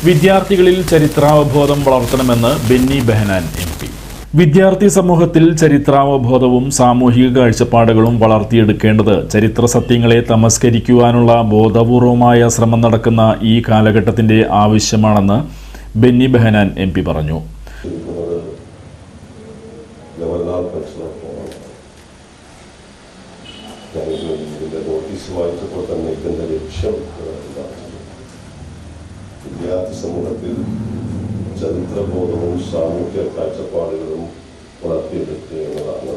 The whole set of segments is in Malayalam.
വിദ്യാർത്ഥികളിൽ ചരിത്രാവബോധം വളർത്തണമെന്ന് ബെന്നി ബെഹനാൻ MP. വിദ്യാർത്ഥി സമൂഹത്തിൽ ചരിത്രാവബോധവും സാമൂഹിക കാഴ്ചപ്പാടുകളും വളർത്തിയെടുക്കേണ്ടത് ചരിത്ര സത്യങ്ങളെ തമസ്കരിക്കുവാനുള്ള ബോധപൂർവമായ ശ്രമം നടക്കുന്ന ഈ കാലഘട്ടത്തിന്റെ ആവശ്യമാണെന്ന് ബെന്നി ബെഹനാൻ MP പറഞ്ഞു. വിദ്യാർത്ഥി സമൂഹത്തിൽ ചരിത്രബോധവും സാമൂഹ്യ കാഴ്ചപ്പാടുകളും വളർത്തിയെടുക്കുക എന്നതാണ്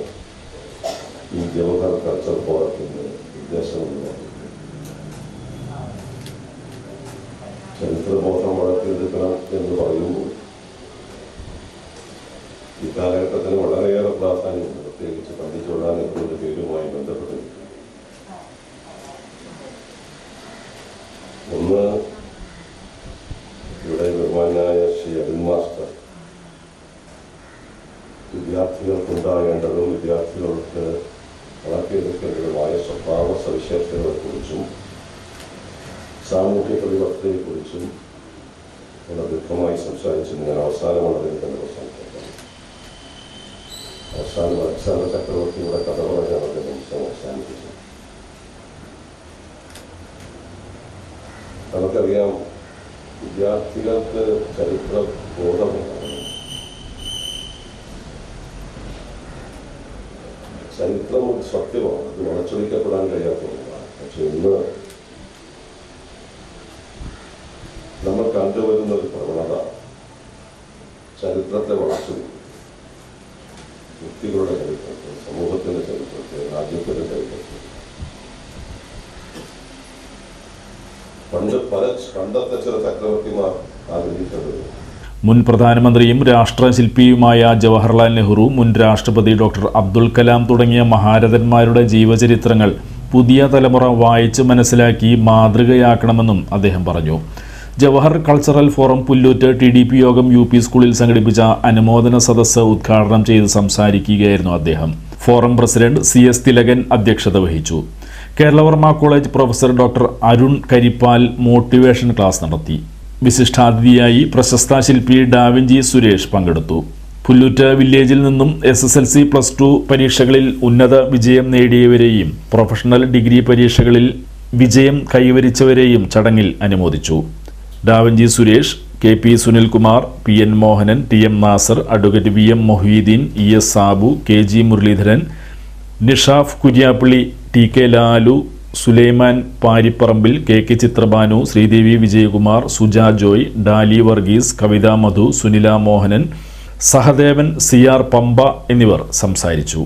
ഈ ജവഹർ കൾച്ചർ ഫോറത്തിന്റെ ഉദ്ദേശമെന്ന്. ചരിത്രബോധം വളർത്തിയെടുക്കണം എന്ന് പറയുമ്പോൾ ഈ കാലഘട്ടത്തിന് വളരെയേറെ പ്രാധാന്യമുണ്ട്, പ്രത്യേകിച്ച് പണ്ഡിറ്റ് നെഹ്റുവിന്റെ പേരുമായി ബന്ധപ്പെട്ട്. ഒന്ന്, ഇവിടെ ബഹുമാനായ ശ്രീ അരുൺ മാസ്റ്റർ വിദ്യാർത്ഥികൾക്കുണ്ടാകേണ്ടതും വിദ്യാർത്ഥികൾക്ക് വളർത്തിയെടുക്കേണ്ടതുമായ സ്വഭാവ സവിശേഷതകളെക്കുറിച്ചും സാമൂഹ്യ പരിവർത്തനത്തെക്കുറിച്ചും വളരെ ദീർഘമായി സംസാരിച്ചു. ഞാൻ അവസാനമാണ് അദ്ദേഹത്തിൻ്റെ പ്രസംഗം. അലക്സാണ്ടർ ചക്രവർത്തിയുടെ കഥ പറഞ്ഞാണ് അദ്ദേഹം അവസാനിപ്പിച്ചത്. നമുക്കറിയാം, വിദ്യാർത്ഥികൾക്ക് ചരിത്ര ബോധമുണ്ടാകണം. ചരിത്രം ഒരു സത്യമാണ്, അത് വളച്ചൊടിക്കപ്പെടാൻ കഴിയാത്തതാണ്. പക്ഷെ ഇന്ന് നമ്മൾ കണ്ടുവരുന്ന ഒരു പ്രവണത ചരിത്രത്തെ വളച്ചൊടിക്കും. വ്യക്തികളുടെ ചരിത്രത്തെ, സമൂഹത്തിന്റെ ചരിത്രത്തെ, രാജ്യത്തിന്റെ ചരിത്രത്തെ. പണ്ടത്തെ ചില ചക്രവർത്തിമാർ ആഗ്രഹിച്ചത് മുൻ പ്രധാനമന്ത്രിയും രാഷ്ട്രശില്പിയുമായ ജവഹർലാൽ നെഹ്റു, മുൻ രാഷ്ട്രപതി ഡോക്ടർ അബ്ദുൽ കലാം തുടങ്ങിയ മഹാരഥന്മാരുടെ ജീവചരിത്രങ്ങൾ പുതിയ തലമുറ വായിച്ച് മനസ്സിലാക്കി മാതൃകയാക്കണമെന്നും അദ്ദേഹം പറഞ്ഞു. Jawahar cultural forum Pullut TDP യോഗം UP സ്കൂളിൽ സംഘടിപ്പിച്ച അനുമോദന സദസ്സ് ഉദ്ഘാടനം ചെയ്ത് സംസാരിക്കുകയായിരുന്നു അദ്ദേഹം. ഫോറം പ്രസിഡന്റ് CS തിലകൻ അധ്യക്ഷത വഹിച്ചു. Keralavarma college professor doctor Arun Karippal motivation class നടത്തി. വിശിഷ്ടാതിഥിയായി പ്രശസ്ത ശില്പി ഡാവിഞ്ചി സുരേഷ് പങ്കെടുത്തു. പുല്ലൂറ്റ് വില്ലേജിൽ നിന്നും SSLC +2 പരീക്ഷകളിൽ ഉന്നത വിജയം നേടിയവരെയും പ്രൊഫഷണൽ ഡിഗ്രി പരീക്ഷകളിൽ വിജയം കൈവരിച്ചവരെയും ചടങ്ങിൽ അനുമോദിച്ചു. Davinchi Suresh, KP Sunilkumar, PN Mohanan, TM Nasar, advocate VM Moheedheen, ES Sabu, KG Muraleedharan, Nishaf Kuriyappally, TK Lalu, Sulaiman Parippparambil, KK Chithrabanu, Sreedevi Vijayakumar, Suja Joy, Dali Varghese, Kavitha Madhu, Sunila Mohanan, Sahadevan, CR Pampa എന്നിവർ സംസാരിച്ചു.